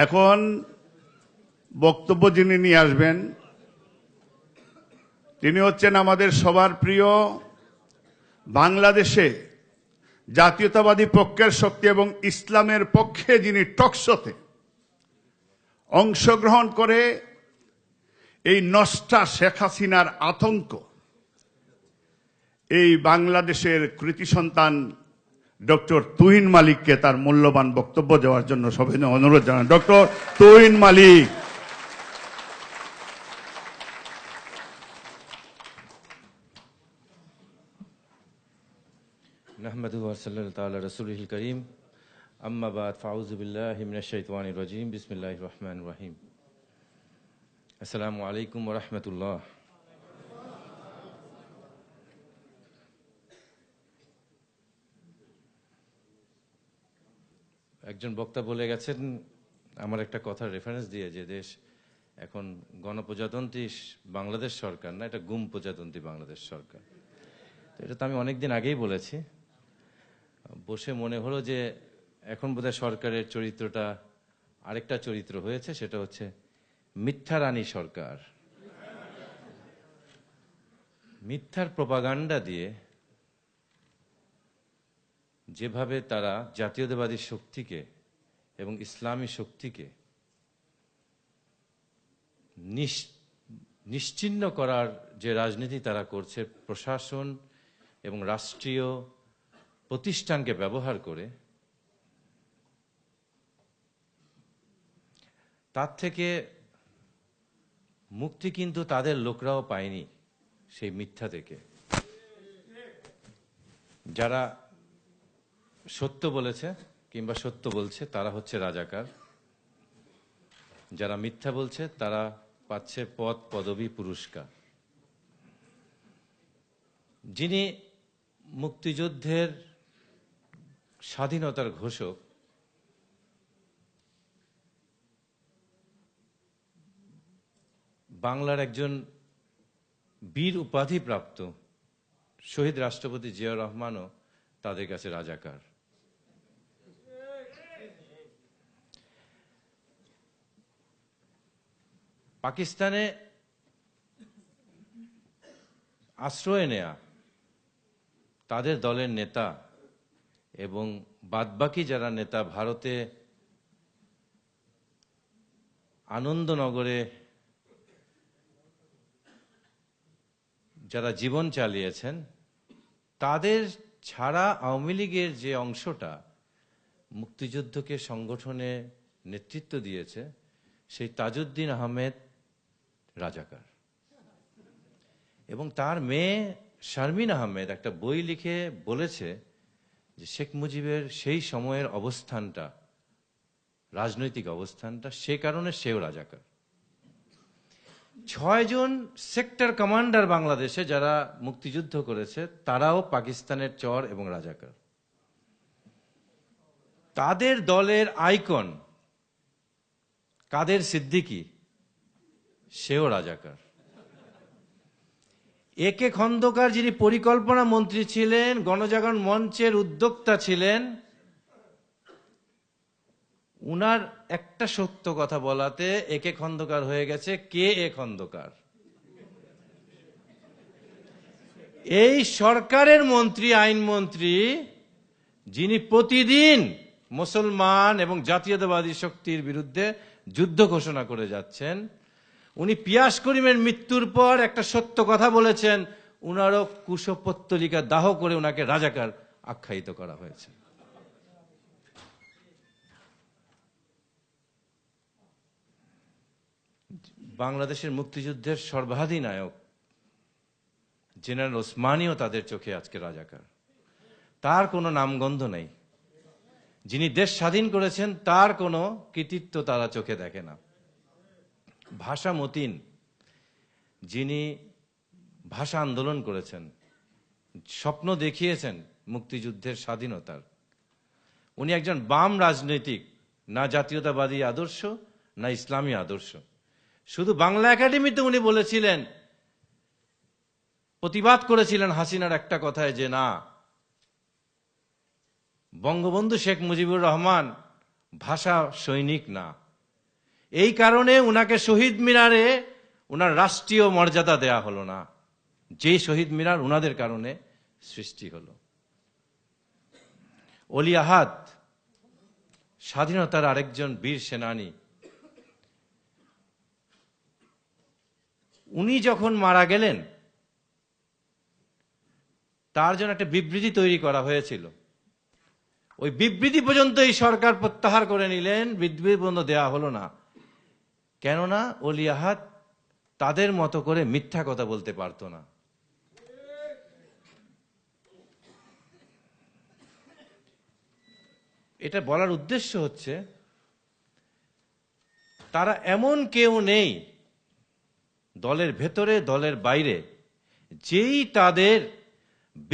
এখন বক্তব্য যিনি নিয়ে আসবেন তিনি হচ্ছেন আমাদের সবার প্রিয় বাংলাদেশে জাতীয়তাবাদী পক্ষের শক্তি এবং ইসলামের পক্ষে যিনি টকশোতে অংশগ্রহণ করে এই নষ্টা শেখ হাসিনার আতঙ্ক এই বাংলাদেশের কৃতি সন্তান ডক্টর তুহিন মালিককে তার মূল্যবান বক্তব্য দেওয়ার জন্য সবিনয় অনুরোধ জানান। ডক্টর তুহিন মালিক। নাহমাদুহু ওয়া সাল্লাল্লাহু তাআলা রাসূলিল কারীম আম্মা বাদ ফাউযু বিল্লাহি মিনাশ শাইতানির রাজীম বিসমিল্লাহির রহমানির রহিম। আসসালামু আলাইকুম ওয়া রাহমাতুল্লাহ। একজন বক্তা বলে গেছেন আমার একটা কথার রেফারেন্স দিয়ে যে দেশ এখন গণপ্রজাতন্ত্রী বাংলাদেশ সরকার না, এটা গুম প্রজাতন্ত্রী বাংলাদেশ সরকার। তো এটা তো আমি অনেকদিন আগেই বলেছি। বসে মনে হলো যে এখন বোধহয় সরকারের চরিত্রটা আরেকটা চরিত্র হয়েছে, সেটা হচ্ছে মিথ্যা রানী সরকার। মিথ্যার প্রপাগান্ডা দিয়ে যেভাবে তারা জাতীয়তাবাদী শক্তিকে এবং ইসলামী শক্তিকে নিশ্চিহ্ন করার যে রাজনীতি তারা করছে, প্রশাসন এবং রাষ্ট্রীয় প্রতিষ্ঠানকে ব্যবহার করে, তার থেকে মুক্তি কিন্তু তাদের লোকরাও পায়নি সেই মিথ্যা থেকে। যারা সত্য বলেছে কিংবা সত্য বলছে তারা হচ্ছে রাজাকার, যারা মিথ্যা বলছে তারা পাচ্ছে পদ পদবী পুরস্কার। যিনি মুক্তিযুদ্ধের স্বাধীনতার ঘোষক, বাংলার একজন বীর উপাধি প্রাপ্ত শহীদ রাষ্ট্রপতি জিয়াউর রহমানও তাদের কাছে রাজাকার। পাকিস্তানে আশ্রয় নেয়া তাদের দলের নেতা এবং বাদবাকি যারা নেতা ভারতে আনন্দনগরে যারা জীবন চালিয়েছেন, তাদের ছাড়া আওয়ামী লীগের যে অংশটা মুক্তিযুদ্ধকে সংগঠনে নেতৃত্ব দিয়েছে, সেই তাজউদ্দিন আহমেদ রাজাকার। এবং তার মেয়ে শারমিন আহমেদ একটা বই লিখে বলেছে যে শেখ মুজিবের সেই সময়ের অবস্থানটা, রাজনৈতিক অবস্থানটা, সে কারণে সেও রাজাকার। 6 জন সেক্টর কমান্ডার বাংলাদেশে যারা মুক্তিযুদ্ধ করেছে তারাও পাকিস্তানের চর এবং রাজাকার। তাদের দলের আইকন কাদের সিদ্দিকী, সেও রাজাকার। একে খন্দকার যিনি পরিকল্পনা মন্ত্রী ছিলেন, গণজাগরণ মঞ্চের উদ্যোক্তা ছিলেন, উনার একটা সত্য কথা বলাতে একে খন্দকার হয়ে গেছে কে এ খন্দকার। এই সরকারের মন্ত্রী, আইনমন্ত্রী, যিনি প্রতিদিন মুসলমান এবং জাতীয়তাবাদী শক্তির বিরুদ্ধে যুদ্ধ ঘোষণা করে যাচ্ছেন, উনি পিয়াস করিমের মৃত্যুর পর একটা সত্য কথা বলেছেন, উনারও কুশপত্তলিকা দাহ করে উনাকে রাজাকার আখ্যায়িত করা হয়েছে। বাংলাদেশের মুক্তিযুদ্ধের সর্বাধিনায়ক জেনারেল ওসমানীও তাদের চোখে আজকে রাজাকার। তার কোনো নামগন্ধ নেই। যিনি দেশ স্বাধীন করেছেন তার কোনো কৃতিত্ব তারা চোখে দেখে না। ভাষা মতিন, যিনি ভাষা আন্দোলন করেছেন, স্বপ্ন দেখিয়েছেন মুক্তিযুদ্ধের স্বাধীনতার, উনি একজন বাম রাজনৈতিক, না জাতীয়তাবাদী আদর্শ না ইসলামী আদর্শ। শুধু বাংলা একাডেমিতে উনি বলেছিলেন, প্রতিবাদ করেছিলেন হাসিনার একটা কথায় যে না, বঙ্গবন্ধু শেখ মুজিবুর রহমান ভাষা সৈনিক না, এই কারণে উনাকে শহীদ মিনারে উনার রাষ্ট্রীয় মর্যাদা দেয়া হলো না, যে শহীদ মিনার উনাদের কারণে সৃষ্টি হলো। অলি আহাদ স্বাধীনতার আরেকজন বীর সেনানী, উনি যখন মারা গেলেন তার জন্য একটা বিবৃতি তৈরি করা হয়েছিল। ওই বিবৃতি পর্যন্ত এই সরকার প্রত্যাহার করে নিলেন, বিবৃতি পর্যন্ত দেওয়া হলো না। কেননা অলি আহাদ তাদের মতো করে মিথ্যা কথা বলতে পারতো না। এটা বলার উদ্দেশ্য হচ্ছে, তারা এমন কেউ নেই দলের ভেতরে দলের বাইরে যেই তাদের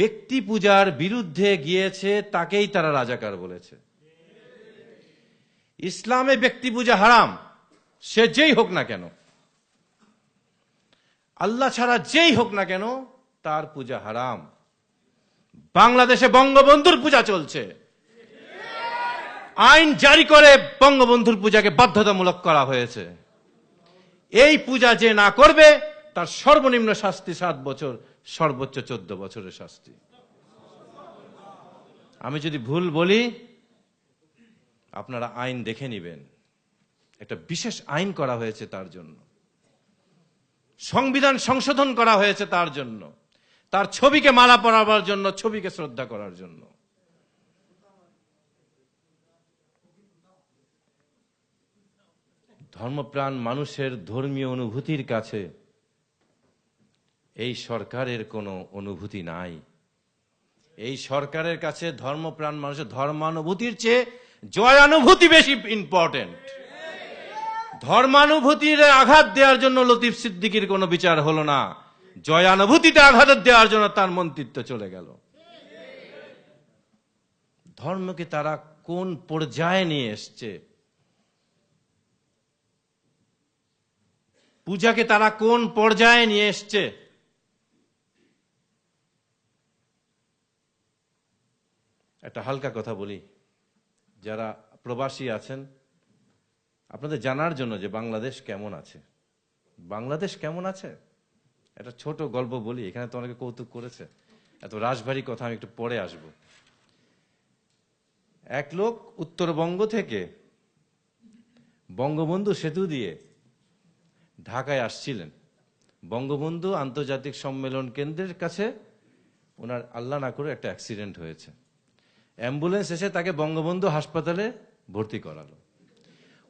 ব্যক্তি পূজার বিরুদ্ধে গিয়েছে তাকেই তারা রাজাকার বলেছে। ইসলামে ব্যক্তি পূজা হারাম, সে যেই হোক না কেন, আল্লাহ ছাড়া যেই হোক না কেন তার পূজা হারাম। বাংলাদেশে বঙ্গবন্ধুর পূজা চলছে, আইন জারি করে বঙ্গবন্ধুর পূজাকে বাধ্যতামূলক করা হয়েছে। এই পূজা যে না করবে তার সর্বনিম্ন শাস্তি 7 বছর, সর্বোচ্চ 14 বছরের শাস্তি। আমি যদি ভুল বলি আপনারা আইন দেখে নেবেন, একটা বিশেষ আইন করা হয়েছে তার জন্য, সংবিধান সংশোধন করা হয়েছে তার জন্য, তার ছবিকে মালা পরাবার জন্য, ছবিকে শ্রদ্ধা করার জন্য। ধর্মপ্রাণ মানুষের ধর্মীয় অনুভূতির কাছে এই সরকারের কোনো অনুভূতি নাই। এই সরকারের কাছে ধর্মপ্রাণ মানুষের ধর্মানুভূতির চেয়ে জয়ানুভূতি বেশি ইম্পর্টেন্ট। ধর্মানুভূতির আঘাত দেওয়ার জন্য লতিফ সিদ্দিকীর কোনো বিচার হলো না, জয়ানুভূতিতে আঘাত দেওয়ার জন্য তার মন্ত্রিত্ব চলে গেল। ধর্মকে তারা কোন পর্যায়ে নিয়ে এসছে, পূজাকে তারা কোন পর্যায়ে নিয়ে এসছে। একটা হালকা কথা বলি, যারা প্রবাসী আছেন আপনাদের জানার জন্য যে বাংলাদেশ কেমন আছে। বাংলাদেশ কেমন আছে একটা ছোট গল্প বলি, এখানে তো অনেকে কৌতুক করেছে, এত রাশভারী কথা আমি একটু পরে আসব। এক লোক উত্তরবঙ্গ থেকে বঙ্গবন্ধু সেতু দিয়ে ঢাকায় আসছিলেন। বঙ্গবন্ধু আন্তর্জাতিক সম্মেলন কেন্দ্রের কাছে ওনার আল্লাহ না করে একটা অ্যাক্সিডেন্ট হয়েছে। অ্যাম্বুলেন্স এসে তাকে বঙ্গবন্ধু হাসপাতালে ভর্তি করালো।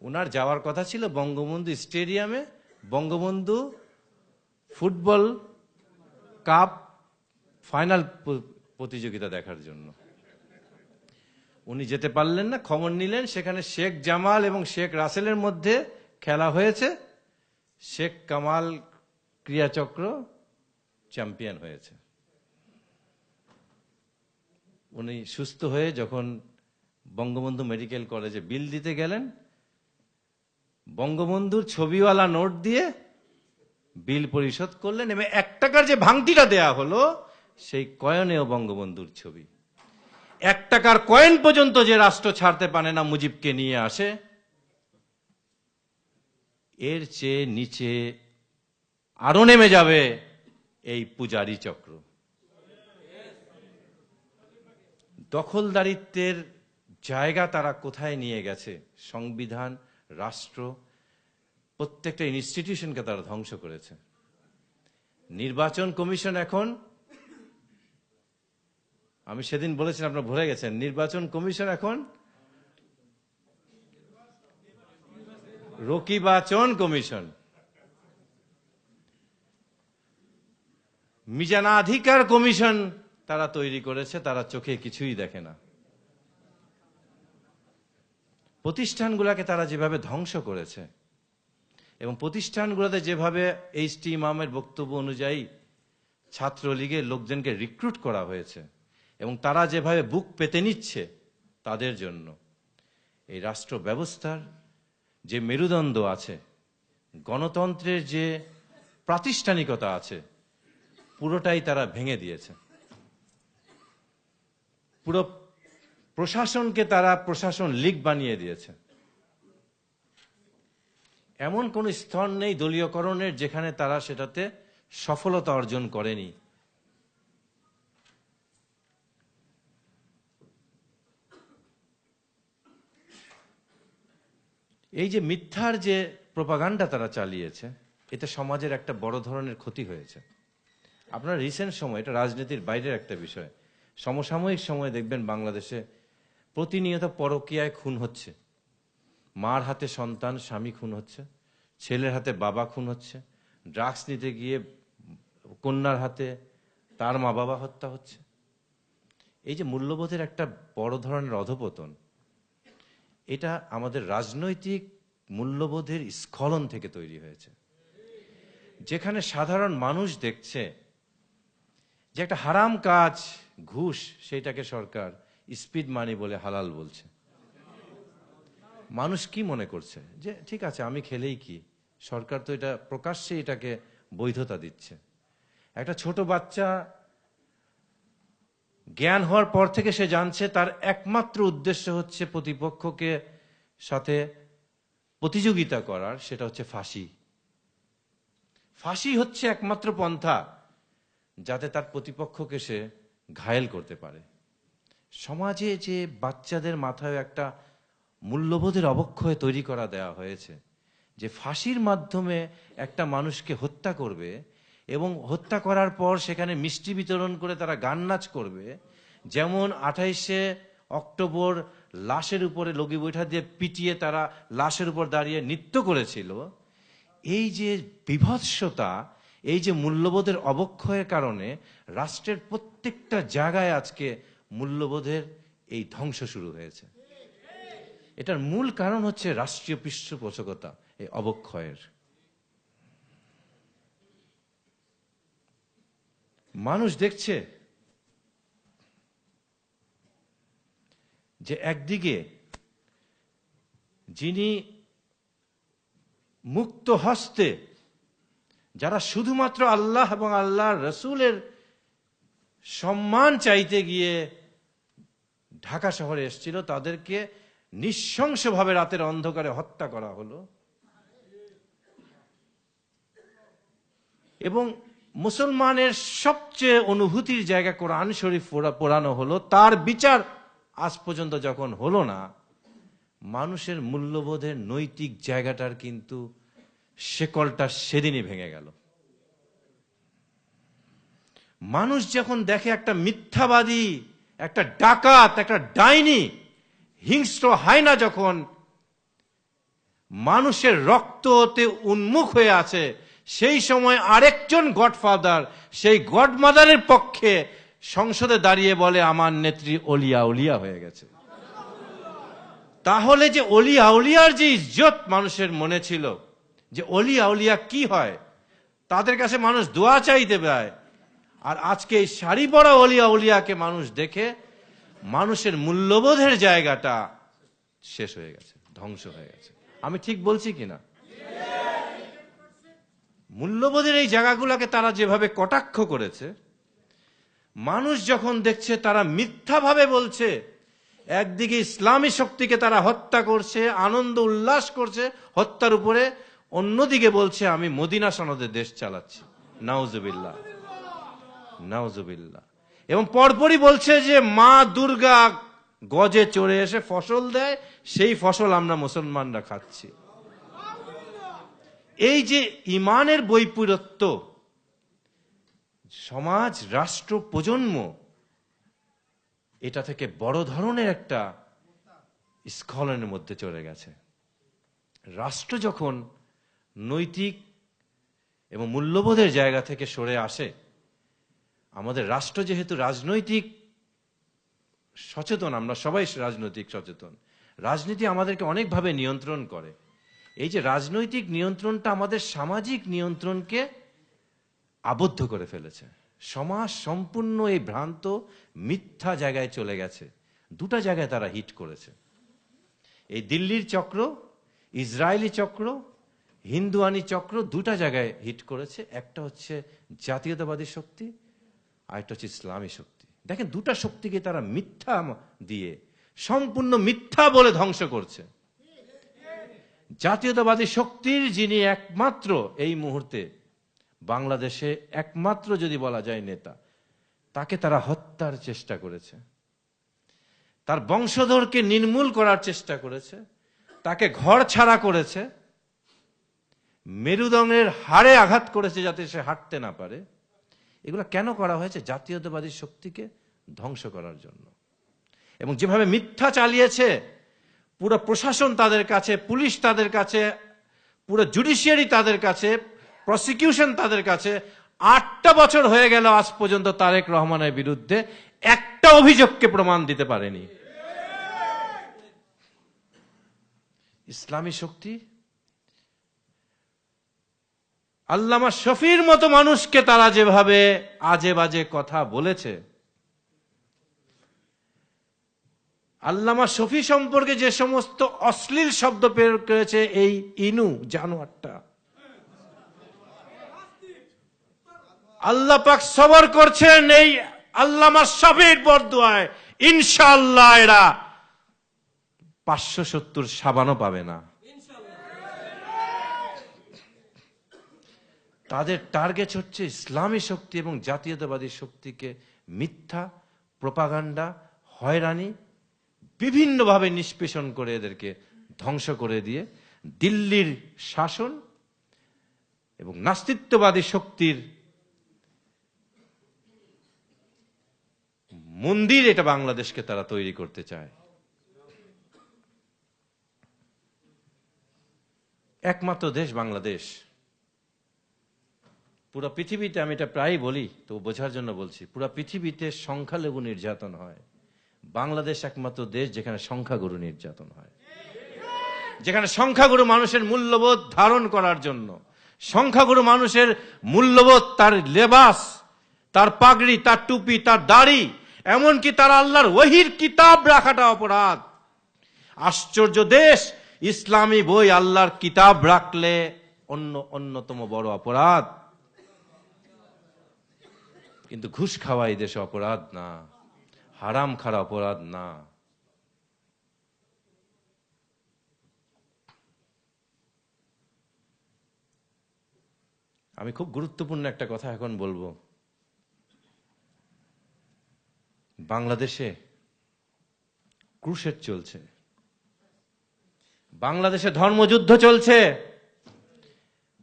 ওনার যাওয়ার কথা ছিল বঙ্গবন্ধু স্টেডিয়ামে বঙ্গবন্ধু ফুটবল কাপ ফাইনাল প্রতিযোগিতা দেখার জন্য। উনি যেতে পারলেন না, খবর নিলেন সেখানে শেখ জামাল এবং শেখ রাসেলের মধ্যে খেলা হয়েছে, শেখ কামাল ক্রীড়াচক্র চ্যাম্পিয়ন হয়েছে। উনি সুস্থ হয়ে যখন বঙ্গবন্ধু মেডিকেল কলেজে বিল দিতে গেলেন, বঙ্গবন্ধুর ছবিওয়ালা নোট দিয়ে বিল পরিশোধ করলেন এবং 1 টাকার যে ভাঙতিটা দেয়া হলো সেই কয়েনেও বঙ্গবন্ধুর ছবি। 1 টাকার কয়েন পর্যন্ত যে রাষ্ট্র ছাড়তে পারে না মুজিবকে নিয়ে আসে, এর চেয়ে নিচে আরো নেমে যাবে এই পূজারী চক্র। দখলদারিত্বের জায়গা তারা কোথায় নিয়ে গেছে, সংবিধান, রাষ্ট্র, প্রত্যেকটা ইনস্টিটিউশনকে তারা ধ্বংস করেছে। নির্বাচন কমিশন এখন, আমি সেদিন বলেছিলাম আপনারা ভুলে গেছেন, নির্বাচন কমিশন এখন রকিবাচন কমিশন। মিজানাধিকার কমিশন তারা তৈরি করেছে, তারা চোখে কিছুই দেখে না। প্রতিষ্ঠানগুলোকে তারা যেভাবে ধ্বংস করেছে এবং প্রতিষ্ঠানগুলোতে যেভাবে এইচটি ইমামের বক্তব্য অনুযায়ী ছাত্রলীগের লোকজনকে রিক্রুট করা হয়েছে এবং তারা যেভাবে বুক পেতে নিচ্ছে তাদের জন্য, এই রাষ্ট্র ব্যবস্থার যে মেরুদণ্ড আছে, গণতন্ত্রের যে প্রাতিষ্ঠানিকতা আছে, পুরোটাই তারা ভেঙে দিয়েছে। পুরো প্রশাসনকে তারা প্রশাসন লীগ বানিয়ে দিয়েছে। এমন কোন স্তর নেই দলীয়করণের যেখানে তারা সেটাতে সফলতা অর্জন করেনি। এই যে মিথ্যার যে প্রোপাগান্ডা তারা চালিয়েছে, এতে সমাজের একটা বড় ধরনের ক্ষতি হয়েছে। আপনার রিসেন্ট সময়, এটা রাজনীতির বাইরের একটা বিষয়, সমসাময়িক সময়ে দেখবেন বাংলাদেশে প্রতিনিয়ত পরকীয়ায় খুন হচ্ছে। মার হাতে সন্তান, স্বামী খুন হচ্ছে, ছেলের হাতে বাবা খুন হচ্ছে, ড্রাগস নিতে গিয়ে কন্যার হাতে তার মা বাবা হত্যা হচ্ছে। এই যে মূল্যবোধের একটা বড় ধরনের অধপতন, এটা আমাদের রাজনৈতিক মূল্যবোধের স্খলন থেকে তৈরি হয়েছে, যেখানে সাধারণ মানুষ দেখছে যে একটা হারাম কাজ ঘুষ, সেটাকে সরকার স্পিড মানি বলে হালাল বলছে। মানুষ কি মনে করছে যে ঠিক আছে আমি খেলেই কি, সরকার তো এটা প্রকাশ্যে এটাকে বৈধতা দিচ্ছে। একটা ছোট বাচ্চা জ্ঞান হওয়ার পর থেকে সে জানছে তার একমাত্র উদ্দেশ্য হচ্ছে প্রতিপক্ষকে সাথে প্রতিযোগিতা করার, সেটা হচ্ছে ফাঁসি। ফাঁসি হচ্ছে একমাত্র পন্থা যাতে তার প্রতিপক্ষকে সে ঘায়েল করতে পারে। সমাজে যে বাচ্চাদের মাথায় একটা মূল্যবোধের অবক্ষয় তৈরি করা দেওয়া হয়েছে, যে ফাঁসির মাধ্যমে একটা মানুষকে হত্যা করবে এবং হত্যা করার পর সেখানে মিষ্টি বিতরণ করে তারা গান নাচ করবে। যেমন 28শে অক্টোবর লাশের উপরে লগি বৈঠা দিয়ে পিটিয়ে তারা লাশের উপর দাঁড়িয়ে নৃত্য করেছিল। এই যে বিভৎসতা, এই যে মূল্যবোধের অবক্ষয়ের কারণে রাষ্ট্রের প্রত্যেকটা জায়গায় আজকে মূল্যবোধের এই ধ্বংস শুরু হয়েছে। এটার মূল কারণ হচ্ছে রাষ্ট্রীয় পৃষ্ঠপোষকতা, এই অবক্ষয়ের। মানুষ দেখছে যে একদিকে যিনি মুক্ত হস্তে, যারা শুধুমাত্র আল্লাহ এবং আল্লাহর রসুলের সম্মান চাইতে গিয়ে ঢাকা শহরে এসেছিল, তাদেরকে নৃশংসভাবে রাতের অন্ধকারে হত্যা করা হলো। এবং মুসলমানের সবচেয়ে অনুভূতির জায়গা কোরআন শরীফ পড়ানো হলো, তার বিচার আজ পর্যন্ত যখন হলো না, মানুষের মূল্যবোধের নৈতিক জায়গাটার কিন্তু শেকলটা সেদিনই ভেঙে গেল। মানুষ যখন দেখে একটা মিথ্যাবাদী, একটা ডাকাত, একটা ডাইনি, হিংস্র হায়না যখন মানুষের রক্ততে উন্মুখ হয়ে আছে, সেই সময় আরেকজন গডফাদার সেই গডমাদারের পক্ষে সংসদে দাঁড়িয়ে বলে আমার নেত্রী অলিয়া উলিয়া হয়ে গেছে। তাহলে যে অলিয়া উলিয়ার যে ইজ্জত মানুষের মনে ছিল, যে অলিয়া উলিয়া কি হয়, তাদের কাছে মানুষ দোয়া চাইতে পায়, আর আজকে এই শাড়ি পরা অলিয়া উলিয়াকে মানুষ দেখে মানুষের মূল্যবোধের জায়গাটা শেষ হয়ে গেছে, ধ্বংস হয়ে গেছে। আমি ঠিক বলছি কিনা? মূল্যবোধের এই জায়গাগুলোকে তারা যেভাবে কটাক্ষ করেছে, মানুষ যখন দেখছে তারা মিথ্যাভাবে বলছে, একদিকে ইসলামী শক্তিকে তারা হত্যা করছে, আনন্দ উল্লাস করছে হত্যার উপরে, অন্যদিকে বলছে আমি মদিনা সনদে দেশ চালাচ্ছি। নাউজুবিল্লাহ, নাউজুবিল্লাহ। এবং পরপরই বলছে যে মা দুর্গা গজে চড়ে এসে ফসল দেয়, সেই ফসল আমরা মুসলমানরা খাচ্ছি। এই যে ইমানের বৈপরীত্য, সমাজ, রাষ্ট্র, প্রজন্ম, এটা থেকে বড় ধরনের একটা স্খলনের মধ্যে চলে গেছে। রাষ্ট্র যখন নৈতিক এবং মূল্যবোধের জায়গা থেকে সরে আসে, আমাদের রাষ্ট্র যেহেতু রাজনৈতিক সচেতন, আমরা সবাই রাজনৈতিক সচেতন, রাজনীতি আমাদেরকে অনেকভাবে নিয়ন্ত্রণ করে। এই যে রাজনৈতিক নিয়ন্ত্রণটা আমাদের সামাজিক নিয়ন্ত্রণকে আবদ্ধ করে ফেলেছে। সমাজ সম্পূর্ণ এই ভ্রান্ত মিথ্যা জায়গায় চলে গেছে। দুটা জায়গায় তারা হিট করেছে, এই দিল্লির চক্র, ইসরায়েলি চক্র, হিন্দুয়ানি চক্র, দুটা জায়গায় হিট করেছে। একটা হচ্ছে জাতীয়তাবাদী শক্তি, আর একটা হচ্ছে ইসলামী শক্তি। দেখেন, দুটা শক্তিকে তারা মিথ্যা দিয়ে, সম্পূর্ণ মিথ্যা বলে ধ্বংস করছে। জাতীয়তাবাদী শক্তির যিনি একমাত্র এই মুহূর্তে বাংলাদেশে একমাত্র যদি বলা যায় নেতা, তাকে তারা হত্যার চেষ্টা করেছে, তার বংশধরকে নির্মূল করার চেষ্টা করেছে, তাকে ঘর ছাড়া করেছে, মেরুদণ্ডের হাড়ে আঘাত করেছে যাতে সে হাঁটতে না পারে। এগুলো কেন করা হয়েছে? জাতীয়তাবাদী শক্তিকে ধ্বংস করার জন্য। এবং যেভাবে মিথ্যা চালিয়েছে, পুরো প্রশাসন তাদের কাছে, পুলিশ তাদের কাছে, পুরো জুডিশিয়ারি তাদের কাছে, প্রসিকিউশন তাদের কাছে, 8টা বছর হয়ে গেল আজ পর্যন্ত তারেক রহমানের বিরুদ্ধে একটা অভিযোগকে প্রমাণ দিতে পারেনি। ইসলামী শক্তি আল্লামা শফির মতো মানুষকে তারা যেভাবে আজে বাজে কথা বলেছে, আল্লামা শফি সম্পর্কে যে সমস্ত অশ্লীল শব্দ প্রয়োগ করেছে এই ইনু জানোয়ারটা, আল্লাহ পাক সবর করছেন এই আল্লামা শফির বরদুয়ায় ইনশাআল্লাহ এরা 570 সাবানও পাবে না। তাদের টার্গেট হচ্ছে ইসলামী শক্তি এবং জাতীয়তাবাদী শক্তিকে মিথ্যা প্রোপাগান্ডা, হয়রানি, বিভিন্নভাবে নিষ্পেষণ করে এদেরকে ধ্বংস করে দিয়ে দিল্লির শাসন এবং নাস্তিত্ববাদী শক্তির মন্দির এটা বাংলাদেশকে তারা তৈরি করতে চায়। একমাত্র দেশ বাংলাদেশ। পুরো পৃথিবীতে, আমি এটা প্রায়ই বলি তো বোঝার জন্য বলছি, পুরো পৃথিবীতে সংখ্যালঘু নির্যাতন হয়, বাংলাদেশ একমাত্র দেশ যেখানে সংখ্যাগুরু নির্যাতন হয়, যেখানে সংখ্যাগুরু মানুষের মূল্যবোধ ধারণ করার জন্য, সংখ্যাগুরু মানুষের মূল্যবোধ, তার লেবাস, তার পাগড়ি, তার টুপি, তার দাড়ি, এমনকি তার আল্লাহর ওহির কিতাব রাখাটা অপরাধ। আশ্চর্য দেশ, ইসলামী বই, আল্লাহর কিতাব রাখলে অন্যতম বড় অপরাধ। কিন্তু ঘুষ খাওয়া এই দেশে অপরাধ না, হারাম খাওয়া অপরাধ না। আমি খুব গুরুত্বপূর্ণ একটা কথা এখন বলবো। বাংলাদেশে ক্রুসেড চলছে, বাংলাদেশে ধর্মযুদ্ধ চলছে,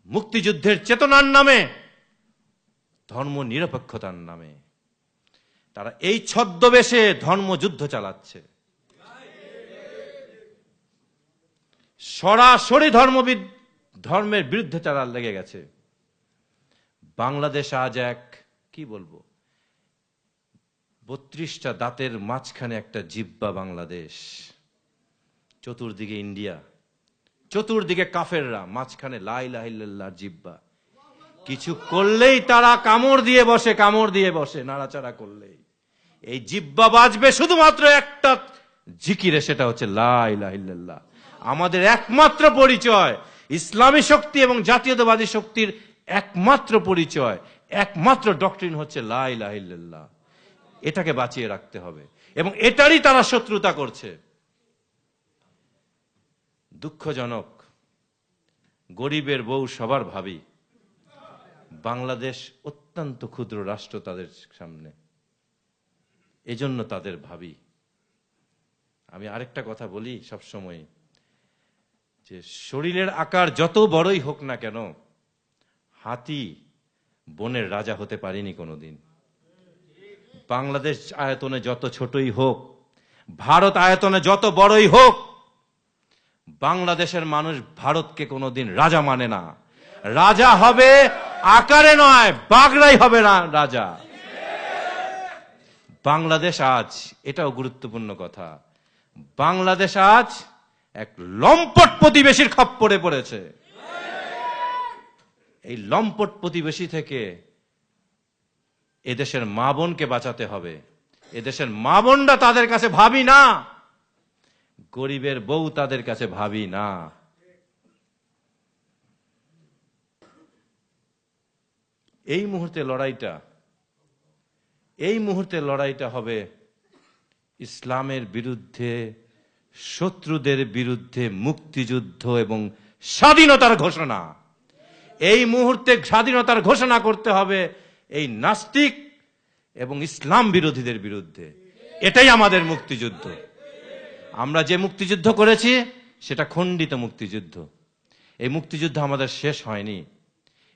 মুক্তিযুদ্ধের চেতনার নামে, ধর্ম নিরপেক্ষতার নামে তারা এই ছদ্মবেশে ধর্মযুদ্ধ চালাচ্ছে। সরাসরি ধর্মের বিরুদ্ধে তারা লেগে গেছে। বাংলাদেশ আজ এক, কি বলবো, 32টা দাঁতের মাঝখানে একটা জিহ্বা বাংলাদেশ, চতুর্দিকে ইন্ডিয়া, চতুর্দিকে কাফেররা, মাঝখানে লা ইলাহা ইল্লাল্লাহর জিহ্বা। কিছু করলেই তারা কামড় দিয়ে বসে, নাড়াচাড়া করলেই। এই জিহ্বা বাজবে শুধুমাত্র একটা জিকিরে, সেটা হচ্ছে লা ইলাহা ইল্লাল্লাহ। আমাদের একমাত্র পরিচয়, ইসলামী শক্তি এবং জাতীয়তাবাদী শক্তির একমাত্র পরিচয়, একমাত্র ডক্ট্রিন হচ্ছে লা ইলাহা ইল্লাল্লাহ। এটাকে বাঁচিয়ে রাখতে হবে এবং এটারই তারা শত্রুতা করছে। দুঃখজনক, গরিবের বউ সবার ভাবি, বাংলাদেশ অত্যন্ত ক্ষুদ্র রাষ্ট্র তাদের সামনে, এজন্য তাদের ভাবি। আমি আরেকটা কথা বলি সবসময়, যে শরীরের আকার যত বড়ই হোক না কেন, হাতি বনের রাজা হতে পারেনি কোনোদিন। বাংলাদেশ আয়তনে যত ছোটই হোক, ভারত আয়তনে যত বড়ই হোক, বাংলাদেশের মানুষ ভারতকে কোনোদিন রাজা মানে না। রাজা হবে আকারে নয়, বাগড়াই হবে রাজা। বাংলাদেশ আজ, এটাও গুরুত্বপূর্ণ কথা, বাংলাদেশ আজ এক লম্পট প্রতিবেশীর খপ্পরে পড়েছে। এই লম্পট প্রতিবেশী থেকে এদেশের মা বোনকে বাঁচাতে হবে। এদেশের মা বোনরা তাদের কাছে ভাবি না, গরিবের বউ তাদের কাছে ভাবি না। এই মুহূর্তে লড়াইটা হবে ইসলামের বিরুদ্ধে, শত্রুদের বিরুদ্ধে মুক্তিযুদ্ধ এবং স্বাধীনতার ঘোষণা। এই মুহূর্তে স্বাধীনতার ঘোষণা করতে হবে এই নাস্তিক এবং ইসলাম বিরোধীদের বিরুদ্ধে। এটাই আমাদের মুক্তিযুদ্ধ। আমরা যে মুক্তিযুদ্ধ করেছি সেটা খণ্ডিত মুক্তিযুদ্ধ। এই মুক্তিযুদ্ধ আমাদের শেষ হয়নি।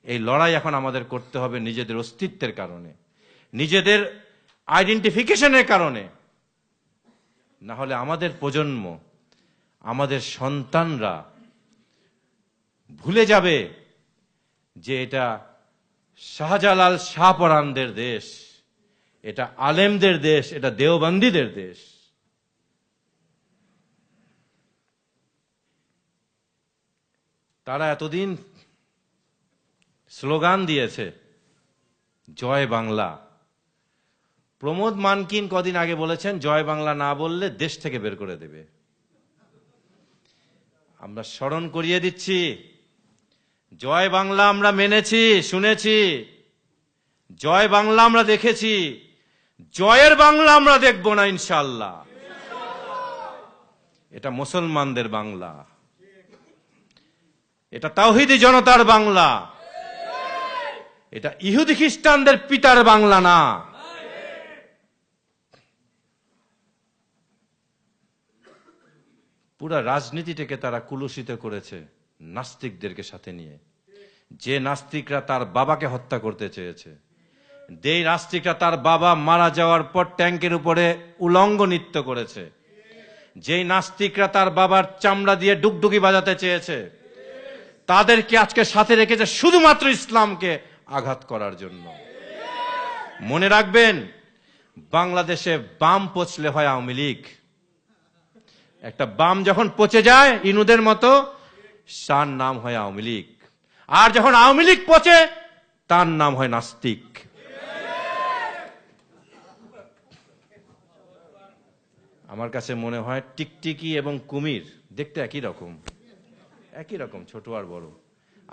এই লড়াই এখন আমাদের করতে হবে নিজেদের অস্তিত্বের কারণে, নিজেদের আইডেন্টিফিকেশনের কারণে। না হলে আমাদের প্রজন্ম, আমাদের সন্তানরা ভুলে যাবে যে এটা শাহজালাল শাহপরানদের দেশ, এটা আলেমদের দেশ, এটা দেওবন্দীদের দেশ। তারা এতদিন স্লোগান দিয়েছে জয় বাংলা। প্রমোদ মানকিন কদিন আগে বলেছেন জয় বাংলা না বললে দেশ থেকে বের করে দেবে। আমরা স্মরণ করিয়ে দিচ্ছি, জয় বাংলা আমরা মেনেছি, শুনেছি, জয় বাংলা আমরা দেখেছি, জয়ের বাংলা আমরা দেখব না ইনশাআল্লাহ। এটা মুসলমানদের বাংলা, এটা তাওহীদি জনতার বাংলা, এটা ইহুদি খ্রিস্টানদের পিতার বাংলা না। পুরা রাজনীতিটাকে তারা কুলুষিত করেছে নাস্তিকদেরকে সাথে নিয়ে। যে নাস্তিকরা তার বাবাকে হত্যা করতে চেয়েছে, যেই নাস্তিকরা তার বাবা মারা যাওয়ার পর ট্যাঙ্কের উপরে উলঙ্গ নৃত্য করেছে, যেই নাস্তিকরা তার বাবার চামড়া দিয়ে ডুগডুগি বাজাতে চেয়েছে, তাদেরকে আজকে সাথে রেখেছে শুধুমাত্র ইসলামকে আঘাত করার জন্য। মনে রাখবেন, বাংলাদেশে বাম পচলে হয় আওয়ামী লীগ। একটা বাম যখন পচে যায় ইনুদের মতো, তার নাম হয় আওয়ামী লীগ। আর যখন আওয়ামী লীগ পচে, তার নাম হয় নাস্তিক। আমার কাছে মনে হয় টিকটিকি এবং কুমির দেখতে একই রকম, একই রকম, ছোট আর বড়।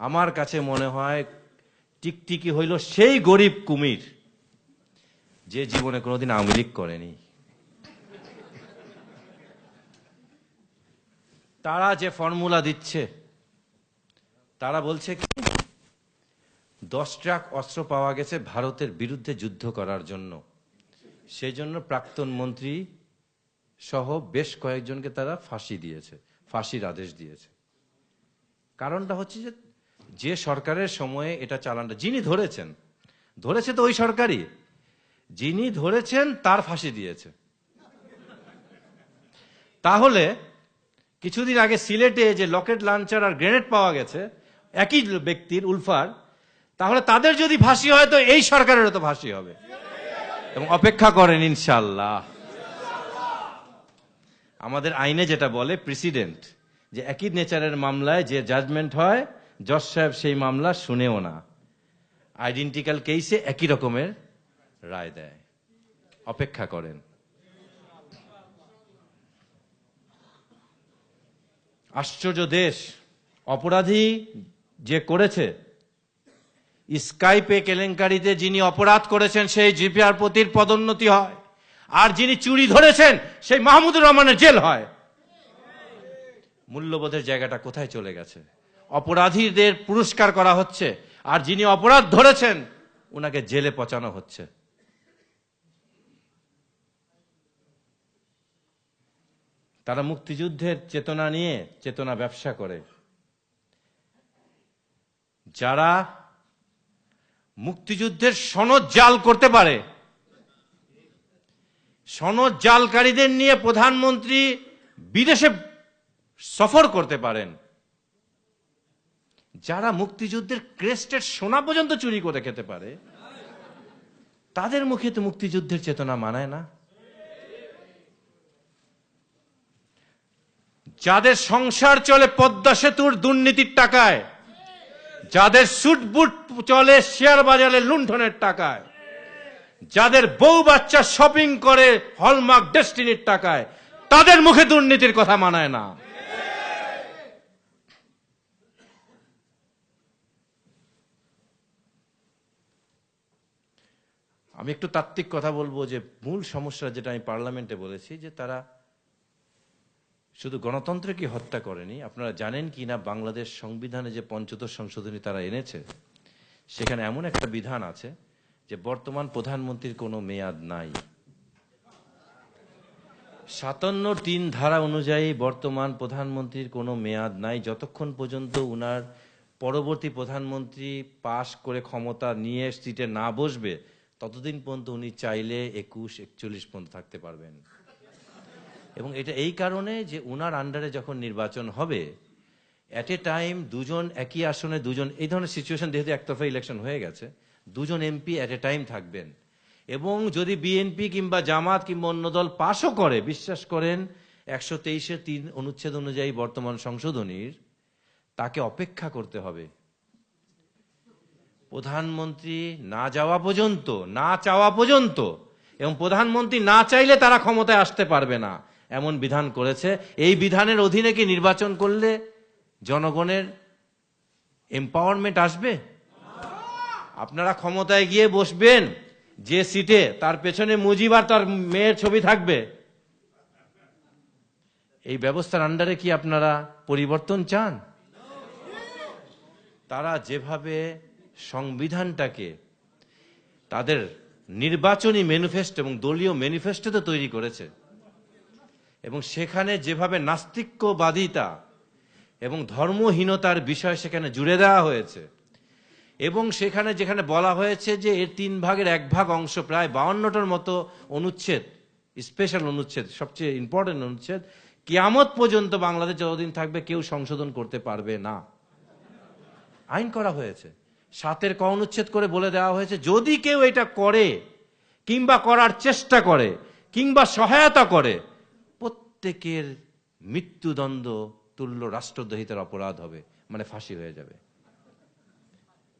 আমার কাছে মনে হয় টিকটিকি হইল সেই গরিব কুমির যে জীবনে কোনোদিন আওয়ামী লীগ করেনি। তারা যে ফর্মুলা দিচ্ছে, তারা বলছে কি 10 ট্রাক অস্ত্র পাওয়া গেছে ভারতের বিরুদ্ধে যুদ্ধ করার জন্য। সেই জন্য প্রাক্তন মন্ত্রী সহ বেশ কয়েকজনকে তারা ফাঁসি দিয়েছে, ফাঁসির আদেশ দিয়েছে। কারণটা হচ্ছে যে সরকারের সময়ে এটা চালানটা যিনি ধরেছেন, ধরেছে তো ওই সরকারই, যিনি ধরেছেন তার ফাঁসি দিয়েছে। তাহলে কিছুদিন আগে সিলেটে যে লকেট লঞ্চার আর গ্রেনেড পাওয়া গেছে একই ব্যক্তির, উলফার, তাহলে তাদের যদি ফাঁসি হয় তো এই সরকারেরও তো ফাঁসি হবে। এবং অপেক্ষা করেন ইনশাআল্লাহ। আমাদের আইনে যেটা বলে প্রেসিডেন্ট, যে একই নেচারের মামলায় যে জাজমেন্ট হয় জজ সাহেব সেই মামলা শুনেও না, আইডেন্টিক্যাল কেসে একই রকমের রায় দেয়। অপেক্ষা করেন। আশ্চর্য দেশ। অপরাধী যে করেছে, স্কাইপে কেলেঙ্কারিতে যিনি অপরাধ করেছেন সেই জিপিআরপতির পদোন্নতি হয়, আর যিনি চুরি ধরেছেন সেই মাহমুদুর রহমানের জেল হয়। মূল্যবোধের জায়গাটা কোথায় চলে গেছে? অপরাধীদের পুরস্কার করা হচ্ছে, আর যিনি অপরাধ ধরেছেন উনাকে জেলে পচানো হচ্ছে। তারা মুক্তিযুদ্ধের চেতনা নিয়ে চেতনা ব্যবসা করে। যারা মুক্তিযুদ্ধের সনদ জাল করতে পারে, সনদ জালকারীদের নিয়ে প্রধানমন্ত্রী বিদেশে সফর করতে পারেন, যারা মুক্তিযুদ্ধের ক্রেস্টের সোনা পর্যন্ত চুরি করে খেতে পারে, তাদের মুখে তো মুক্তিযুদ্ধের চেতনা মানায় না। যাদের সংসার চলে পদ্মা সেতুর দুর্নীতির টাকায়, যাদের সুট বুট চলে শেয়ার বাজারে লুণ্ঠনের টাকায়, যাদের বউ বাচ্চা শপিং করে হলমার্ক ডেস্টিনির টাকায়, তাদের মুখে দুর্নীতির কথা মানায় না। আমি একটু তাত্ত্বিক কথা বলবো, যে মূল সমস্যা যেটা আমি পার্লামেন্টে বলেছি, যে তারা শুধু গণতন্ত্রকে হত্যা করেনি, আপনারা জানেন কি না বাংলাদেশ সংবিধানে যে পঞ্চদশ সংশোধনী তারা এনেছে, সেখানে এমন একটা বিধান আছে যে বর্তমান প্রধানমন্ত্রীর কোনো মেয়াদ নাই। 57(3) ধারা অনুযায়ী বর্তমান প্রধানমন্ত্রীর কোনো মেয়াদ নাই। যতক্ষণ পর্যন্ত উনার পরবর্তী প্রধানমন্ত্রী পাশ করে ক্ষমতা নিয়ে সিটে না বসবে, ততদিন পর্যন্ত উনি চাইলে 21-41 পর্যন্ত থাকতে পারবেন। এবং এটা এই কারণে যে উনার আন্ডারে যখন নির্বাচন হবে, এট এ টাইম দুজন একই আসনে দুজন, এই ধরনের সিচুয়েশন যেহেতু একতরফা ইলেকশন হয়ে গেছে, দুজন এমপি এট এ টাইম থাকবেন। এবং যদি বিএনপি কিংবা জামাত কিংবা অন্য দল পাশও করে, বিশ্বাস করেন 123(3) অনুচ্ছেদ অনুযায়ী বর্তমান সংশোধনীর, তাকে অপেক্ষা করতে হবে প্রধানমন্ত্রী না যাওয়া পর্যন্ত, না চাওয়া পর্যন্ত, এবং প্রধানমন্ত্রী না চাইলে তারা ক্ষমতায় আসতে পারবে না, এমন বিধান করেছে। এই বিধানের অধীনে কি নির্বাচন করলে জনগণের এম্পাওয়ারমেন্ট আসবে? আপনারা ক্ষমতায় গিয়ে বসবেন যে সিটে, তার পেছনে মুজিব আর তার মেয়ের ছবি থাকবে। এই ব্যবস্থার আন্ডারে কি আপনারা পরিবর্তন চান? তারা যেভাবে সংবিধানটাকে তাদের নির্বাচনী ম্যানিফেস্টো এবং দলীয় ম্যানিফেস্টোতে তৈরি করেছে, এবং সেখানে যেভাবে নাস্তিক্যবাদিতা এবং ধর্মহীনতার বিষয় সেখানে জুড়ে দেওয়া হয়েছে, এবং সেখানে যেখানে বলা হয়েছে যে এর 3 ভাগের 1 ভাগ অংশ, প্রায় 52টার মতো অনুচ্ছেদ, স্পেশাল অনুচ্ছেদ, সবচেয়ে ইম্পর্টেন্ট অনুচ্ছেদ, কিয়ামত পর্যন্ত বাংলাদেশ যতদিন থাকবে কেউ সংশোধন করতে পারবে না, আইন করা হয়েছে। 7-এর ক অনুচ্ছেদ করে বলে দেওয়া হয়েছে যদি কেউ এটা করে কিংবা করার চেষ্টা করে কিংবা সহায়তা করে, প্রত্যেকের মৃত্যুদণ্ড তুল্য রাষ্ট্রদ্রোহিতার অপরাধ হবে, মানে ফাঁসি হয়ে যাবে।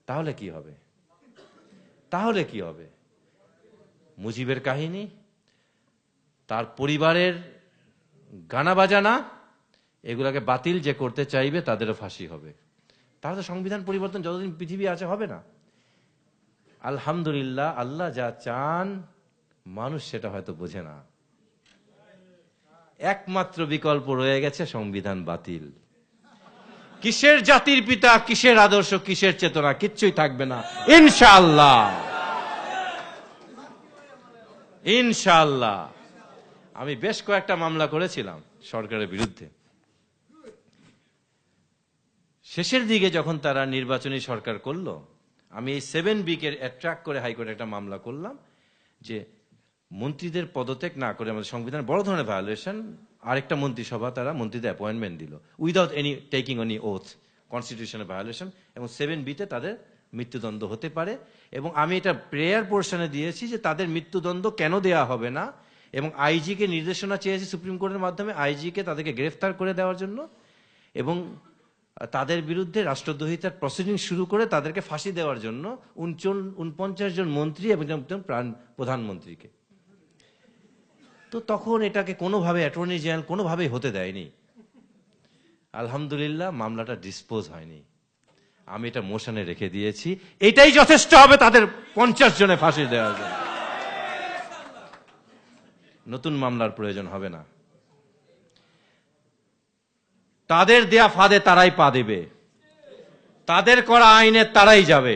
তাহলে কি হবে? তাহলে কি হবে? মুজিবের কাহিনী, তার পরিবারের গানা বাজানা, এগুলাকে বাতিল যে করতে চাইবে তাদেরও ফাঁসি হবে। তাহলে সংবিধান পরিবর্তন যতদিন পৃথিবী আছে হবে না। আলহামদুলিল্লাহ, আল্লাহ যা চান মানুষ সেটা হয়তো বোঝে না। একমাত্র বিকল্প রয়ে গেছে সংবিধান বাতিল। কিসের জাতির পিতা, কিসের আদর্শ, কিসের চেতনা, কিচ্ছুই থাকবে না ইনশাআল্লাহ। ইনশাআল্লাহ। আমি বেশ কয়েকটা মামলা করেছিলাম সরকারের বিরুদ্ধে। শেষের দিকে যখন তারা নির্বাচনী সরকার করলো, আমি এই 7B কে অ্যাট্রাক্ট করে হাইকোর্টে একটা মামলা করলাম যে মন্ত্রীদের পদত্যাগ না করে আমাদের সংবিধানের বড় ধরনের ভায়োলেশন, আরেকটা মন্ত্রিসভা তারা মন্ত্রীদের অ্যাপয়েন্টমেন্ট দিল without any taking any oath, কনস্টিটিউশনের ভায়োলেশন, এবং 7B তে তাদের মৃত্যুদণ্ড হতে পারে। এবং আমি এটা প্রেয়ার পোর্শনে দিয়েছি যে তাদের মৃত্যুদণ্ড কেন দেওয়া হবে না, এবং আইজিকে নির্দেশনা চেয়েছি সুপ্রিম কোর্টের মাধ্যমে আইজিকে তাদেরকে গ্রেফতার করে দেওয়ার জন্য, এবং তাদের বিরুদ্ধে রাষ্ট্রদ্রোহিতার প্রসিডিং শুরু করে তাদেরকে ফাঁসি দেওয়ার জন্য 49 জন মন্ত্রী এবং প্রধানমন্ত্রীকে। তো তখন এটাকে কোনোভাবে অ্যাটর্নি জেনারেল কোনোভাবেই হতে দেয়নি। আলহামদুলিল্লাহ, মামলাটা ডিসপোজ হয়নি। আমি এটা মোশনে রেখে দিয়েছি, এটাই যথেষ্ট হবে তাদের 50 জনে ফাঁসি দেওয়ার জন্য। নতুন মামলার প্রয়োজন হবে না। তাদের দেয়া ফাঁদে তারাই পা দেবে, তাদের করা আইনে তারাই যাবে।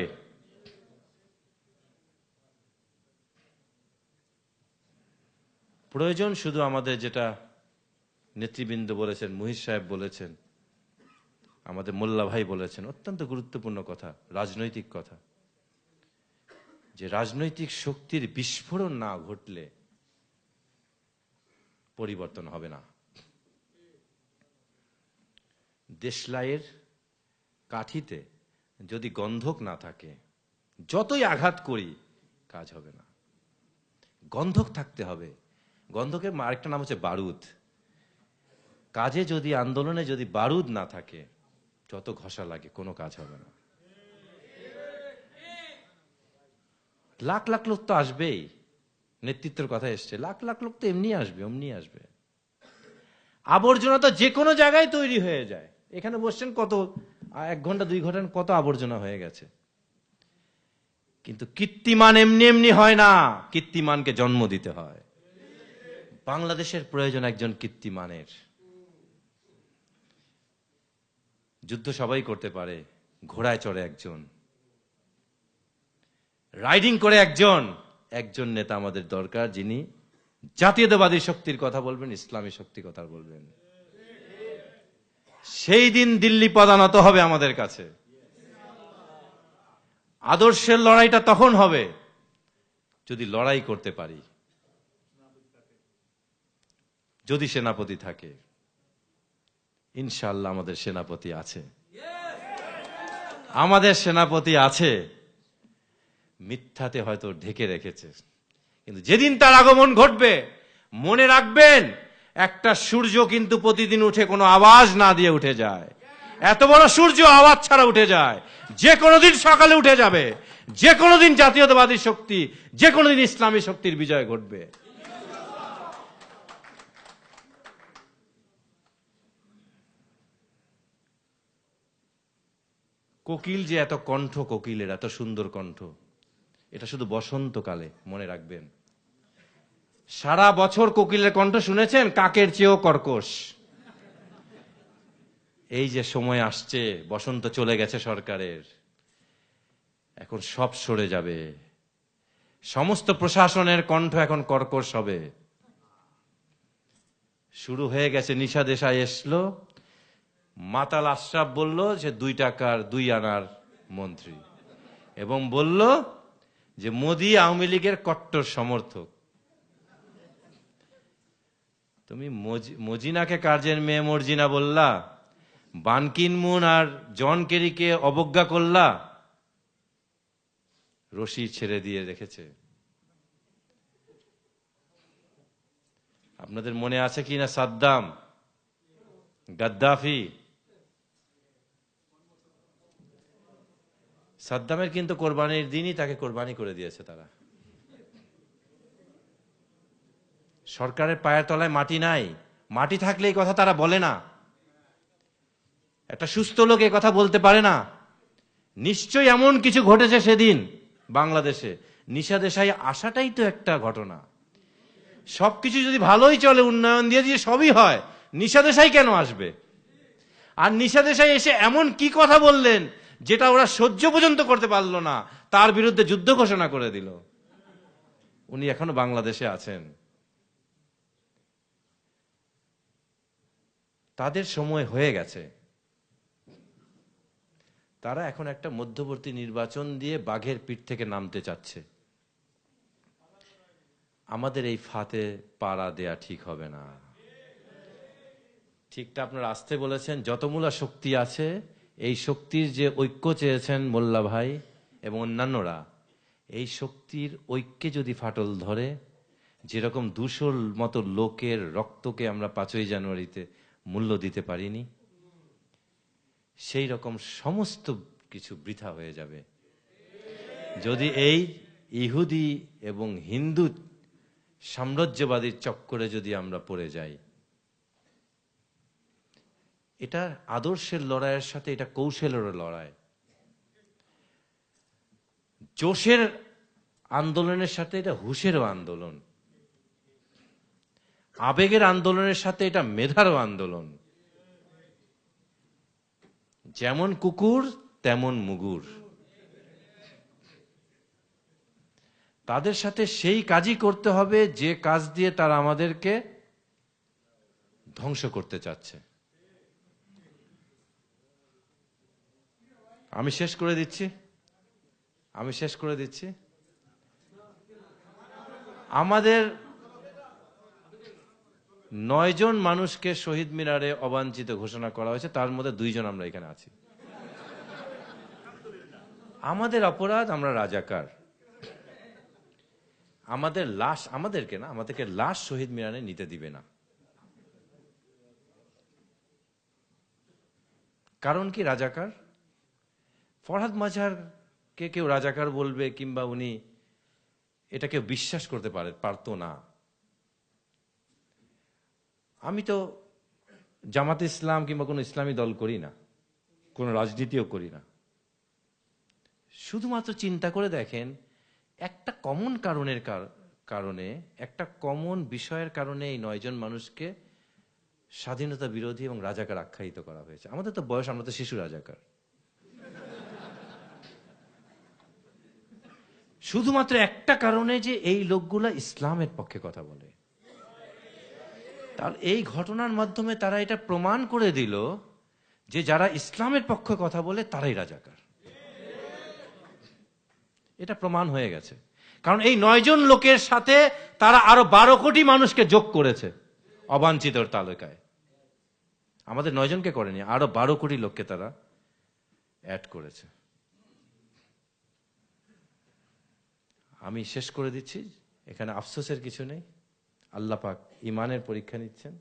প্রয়োজন শুধু আমাদের, যেটা নেতৃবৃন্দ বলেছেন, মুহিত সাহেব বলেছেন, আমাদের মোল্লা ভাই বলেছেন, অত্যন্ত গুরুত্বপূর্ণ কথা, রাজনৈতিক কথা, যে রাজনৈতিক শক্তির বিস্ফোরণ না ঘটলে পরিবর্তন হবে না। দেশলাইয়ের কাঠিতে যদি গন্ধক না থাকে, যতই আঘাত করি কাজ হবে না। গন্ধক থাকতে হবে। গন্ধকের আরেকটা নাম হচ্ছে বারুদ। কাজে যদি, আন্দোলনে যদি বারুদ না থাকে, যত ঘষা লাগে কোনো কাজ হবে না। লাখ লাখ লোক তো আসবেই, নেতৃত্বের কথা এসছে, লাখ লাখ লোক তো এমনি আসবে, অমনি আসবে। আবর্জনা তো যে কোনো জায়গায় তৈরি হয়ে যায়। এখানে বসছেন কত, 1 ঘন্টা 2 ঘন্টা কত আবর্জনা হয়ে গেছে। কিন্তু কীর্তিমান এমনি এমনি হয় না, কীর্তিমানকে জন্ম দিতে হয়। বাংলাদেশের প্রয়োজন একজন কীর্তিমানের। যুদ্ধ সবাই করতে পারে, ঘোড়ায় চড়ে একজন, রাইডিং করে একজন। একজন নেতা আমাদের দরকার, যিনি জাতীয়তাবাদী শক্তির কথা বলবেন, ইসলামী শক্তির কথা বলবেন। সেই দিন দিল্লি পদানত হবে আমাদের কাছে। আদর্শের লড়াইটা তখন হবে যদি লড়াই করতে পারি, যদি সেনাপতি থাকে। ইনশাআল্লাহ আমাদের সেনাপতি আছে, আমাদের সেনাপতি আছে। মিথ্যাতে হয়তো ঢেকে রেখেছে, কিন্তু যেদিন তার আগমন ঘটবে, মনে রাখবেন, একটা সূর্য কিন্তু প্রতিদিন উঠে কোনো আওয়াজ না দিয়ে উঠে যায়। এত বড় সূর্য আওয়াজ ছাড়া উঠে যায়। যে কোনো দিন সকালে উঠে যাবে, যে কোনো দিন জাতীয়তাবাদী শক্তি, যে কোনো দিন ইসলামী শক্তির বিজয় ঘটবে। কোকিল যে এত কণ্ঠ, কোকিলের এত সুন্দর কণ্ঠ, এটা শুধু বসন্তকালে মনে রাখবেন। সারা বছর কোকিলের কণ্ঠ শুনেছেন, কাকের চেয়েও কর্কশ। এই যে সময় আসছে, বসন্ত চলে গেছে সরকারের, এখন সব সরে যাবে। সমস্ত প্রশাসনের কণ্ঠ এখন কর্কশ হবে। শুরু হয়ে গেছে। নিশা দেশাই এসলো, মাতাল আশরাফ বলল যে 2 টাকার 2 আনার মন্ত্রী, এবং বলল যে মোদি আওয়ামী লীগের কট্টর সমর্থক। তুমি মজিনাকে কার্যের মেয়ে মর্জিনা বললা, বান কি মুন আর জন কেরিকে অবজ্ঞা করলা, রশি ছেড়ে দিয়ে রেখেছে। আপনাদের মনে আছে কি না সাদ্দাম, গাদ্দাফি? সাদ্দামের কিন্তু কোরবানির দিনই তাকে কোরবানি করে দিয়েছে তারা। সরকারের পায়ের তলায় মাটি নাই। মাটি থাকলে এই কথা তারা বলে না। একটা সুস্থ লোক এই কথা বলতে পারে না। নিশ্চয়ই এমন কিছু ঘটেছে সেদিন বাংলাদেশে। নিশা দেশাই আসাটাই তো একটা ঘটনা। সবকিছু যদি ভালোই চলে, উন্নয়ন দিয়ে দিয়ে সবই হয়, নিশা দেশাই কেন আসবে? আর নিশা দেশাই এসে এমন কি কথা বললেন যেটা ওরা সহ্য পর্যন্ত করতে পারলো না, তার বিরুদ্ধে যুদ্ধ ঘোষণা করে দিল। উনি এখনো বাংলাদেশে আছেন। তাদের সময় হয়ে গেছে। তারা এখন একটা মধ্যবর্তী নির্বাচন দিয়ে বাঘের পিঠ থেকে নামতে চাচ্ছে। আমাদের এই ফাঁদে পাড়া দেয়া ঠিক হবে না। ঠিকটা আপনারা আসতে বলেছেন। যতমূলা শক্তি আছে, এই শক্তির যে ঐক্য চেয়েছেন মোল্লা ভাই এবং অন্যান্যরা, এই শক্তির ঐক্যে যদি ফাটল ধরে, যেরকম 200 মতো লোকের রক্তকে আমরা 5ই জানুয়ারিতে মূল্য দিতে পারিনি, সেই রকম সমস্ত কিছু বৃথা হয়ে যাবে যদি এই ইহুদি এবং হিন্দু সাম্রাজ্যবাদীর চক্করে যদি আমরা পড়ে যাই। এটা আদর্শের লড়াইয়ের সাথে এটা কৌশলের লড়াই। জোশের আন্দোলনের সাথে এটা হুঁশেরও আন্দোলন। আবেগের আন্দোলনের সাথে এটা মেধারও আন্দোলন। যেমন কুকুর তেমন মুগুর। তাদের সাথে সেই কাজই করতে হবে যে কাজ দিয়ে তারা আমাদেরকে ধ্বংস করতে চাচ্ছে। আমি শেষ করে দিচ্ছি। আমাদের 9 জন মানুষকে শহীদ মিনারে অবাঞ্ছিত ঘোষণা করা হয়েছে, তার মধ্যে 2 জন আমরা এখানে আছি। আমাদের অপরাধ, আমরা রাজাকার। আমাদের লাশ, আমাদেরকে লাশ শহীদ মিনারে নিতে দিবে না। কারণ কি? রাজাকার। ফরহাদ মাজহারকে কেউ রাজাকার বলবে কিংবা উনি এটা কেউ বিশ্বাস করতে পারতো না। আমি তো জামাত ইসলাম কিংবা কোনো ইসলামী দল করি না, কোনো রাজনীতিও করি না। শুধুমাত্র চিন্তা করে দেখেন, একটা কমন কারণে, একটা কমন বিষয়ের কারণে এই 9 জন মানুষকে স্বাধীনতা বিরোধী এবং রাজাকার আখ্যায়িত করা হয়েছে। আমাদের তো বয়স, আমরা তো শিশু রাজাকার। শুধুমাত্র একটা কারণে যে এই লোকগুলা ইসলামের পক্ষে কথা বলে। তার এই ঘটনার মাধ্যমে তারা এটা প্রমাণ করে দিল যে যারা ইসলামের পক্ষে কথা বলে তারাই রাজাকার। এটা প্রমাণ হয়ে গেছে। কারণ এই 9 জন লোকের সাথে তারা আরো 12 কোটি মানুষকে যোগ করেছে অবাঞ্ছিত তালিকায়। আমাদের 9 জনকে করেনি, আরো 12 কোটি লোককে তারা অ্যাড করেছে। আমি শেষ করে দিচ্ছি, এখানে আফসোসের কিছু নেই। আল্লাহ পাক ইমানের পরীক্ষা নিচ্ছেন।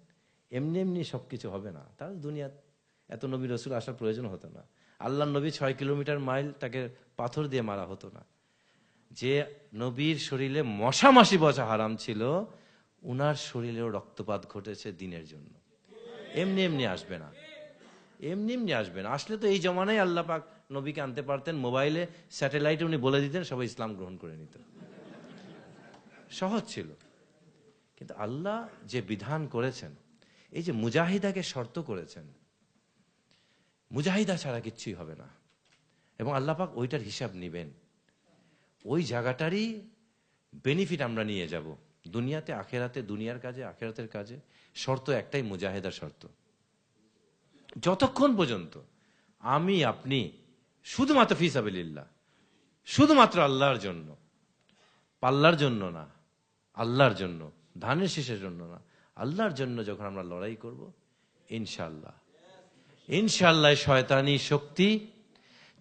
এমনি এমনি সবকিছু হবে না। তার দুনিয়া এত নবী রসুল আসার প্রয়োজন হতো না। আল্লাহ নবী 6 কিলোমিটার মাইল তাকে পাথর দিয়ে মারা হতো না। যে নবীর শরীরে মশা মাসি বসা হারাম ছিল, উনার শরীরেও রক্তপাত ঘটেছে দিনের জন্য। এমনি এমনি আসবে না, এমনি এমনি আসবে না। আসলে তো এই জমানায় আল্লাহ পাক নবীকে আনতে পারতেন, মোবাইলে স্যাটেলাইটে উনি বলে দিতেন, সবাই ইসলাম গ্রহণ করে নিত, সহজ ছিল। কিন্তু আল্লাহ যে বিধান করেছেন, এই যে মুজাহিদাকে শর্ত করেছেন, মুজাহিদা ছাড়া কিচ্ছুই হবে না, এবং আল্লাহ পাক ওইটার হিসাব নিবেন। ওই জায়গাটারই বেনিফিট আমরা নিয়ে যাব দুনিয়াতে, আখেরাতে, দুনিয়ার কাজে, আখেরাতের কাজে। শর্ত একটাই, মুজাহিদার শর্ত। যতক্ষণ পর্যন্ত আমি আপনি শুধুমাত্র ফি সাবিলিল্লাহ, শুধুমাত্র আল্লাহর জন্য, পাল্লার জন্য না, আল্লাহর জন্য, ধানের শীষের জন্য না, আল্লাহর জন্য যখন আমরা লড়াই করব, ইনশাআল্লাহ ইনশাআল্লাহ শয়তানি শক্তি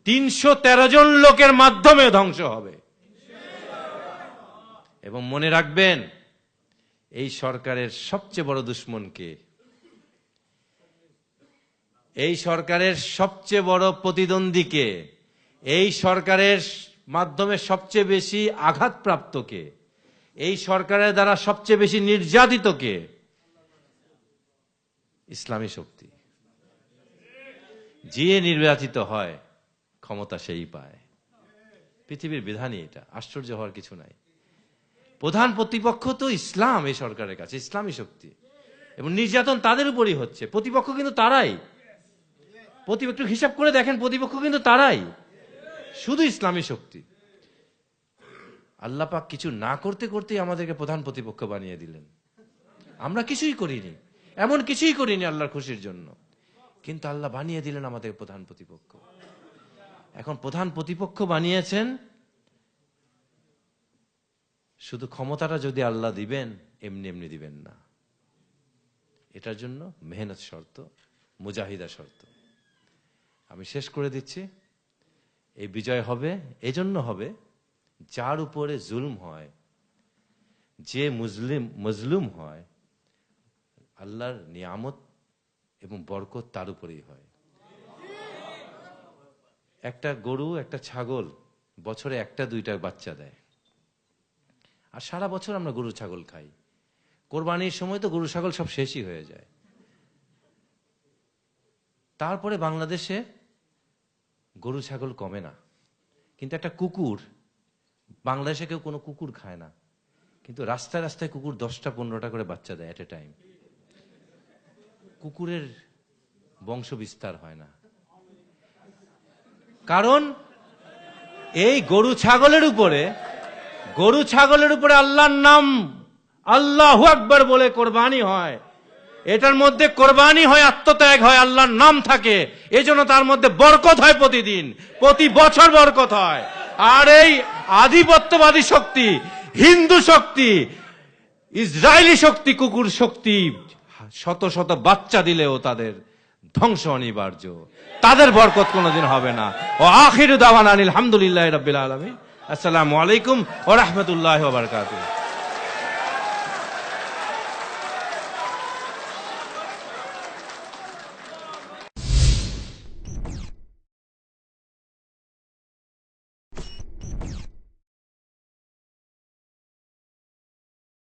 313 জন লোকের মাধ্যমে ধ্বংস হবে। এবং মনে রাখবেন, এই সরকারের সবচেয়ে বড় দুশমন কে? এই সরকারের সবচেয়ে বড় প্রতিদ্বন্দ্বী কে? এই সরকারের মাধ্যমে সবচেয়ে বেশি আঘাতপ্রাপ্ত কে? এই সরকারের দ্বারা সবচেয়ে বেশি নির্যাতিত কে? ইসলামী শক্তি। যে নির্বাচিত হয়, ক্ষমতা সেই পায়। পৃথিবীর বিধানই এটা, আশ্চর্য হওয়ার কিছু নাই। প্রধান প্রতিপক্ষ তো ইসলাম এই সরকারের কাছে, ইসলামী শক্তি, এবং নির্যাতন তাদের উপরই হচ্ছে। প্রতিপক্ষ কিন্তু তারাই। প্রতিপক্ষ হিসাব করে দেখেন, প্রতিপক্ষ কিন্তু তারাই, শুধু ইসলামী শক্তি। আল্লাহ পাক কিছু না করতে করতেই আমাদেরকে প্রধান প্রতিপক্ষ বানিয়ে দিলেন। আমরা কিছুই করিনি, এমন কিছুই করিনি আল্লাহর খুশির জন্য, কিন্তু আল্লাহ বানিয়ে দিলেন আমাদের প্রধান প্রতিপক্ষ। এখন প্রধান প্রতিপক্ষ বানিয়েছেন, শুধু ক্ষমতাটা যদি আল্লাহ দিবেন, এমনি এমনি দিবেন না। এটার জন্য মেহনত শর্ত, মুজাহিদা শর্ত। আমি শেষ করে দিচ্ছি, এই বিজয় হবে এজন্য হবে, যার উপরে জুলুম হয়, যে মজলুম হয়, আল্লাহর নিয়ামত এবং বরকত তার উপরেই হয়। একটা গরু, একটা ছাগল বছরে 1-2টা বাচ্চা দেয়, আর সারা বছর আমরা গরু ছাগল খাই। কোরবানির সময় তো গরু ছাগল সব শেষই হয়ে যায়। তারপরে বাংলাদেশে গরু ছাগল কমে না, কিন্তু একটা কুকুর, বাংলাদেশে কেউ কোনো কুকুর খায় না, কিন্তু রাস্তায় রাস্তায় কুকুর 10টা-15টা করে বাচ্চা দেয় এট এ টাইম। কুকুরের বংশ বিস্তার হয় না, কারণ এই গরু ছাগলের উপরে আল্লাহর নাম, আল্লাহু আকবার বলে কোরবানি হয়। এটার মধ্যে কোরবানি হয়, আত্মত্যাগ হয়, আল্লাহর নাম থাকে, এজন্য তার মধ্যে বরকত হয়, প্রতিদিন, প্রতি বছর বরকত হয়। আর এই আধিপত্যবাদী শক্তি, হিন্দু শক্তি, ইসরায়েলি শক্তি, কুকুর শক্তি, শত শত বাচ্চা দিলেও তাদের ধ্বংস অনিবার্য, তাদের বরকত কোনোদিন হবে না। ও আখিরু দাওয়ানা আলহামদুলিল্লাহি রাব্বিল আলামিন। আসসালামু আলাইকুম ওয়া রাহমাতুল্লাহি ওয়া বারাকাতুহু।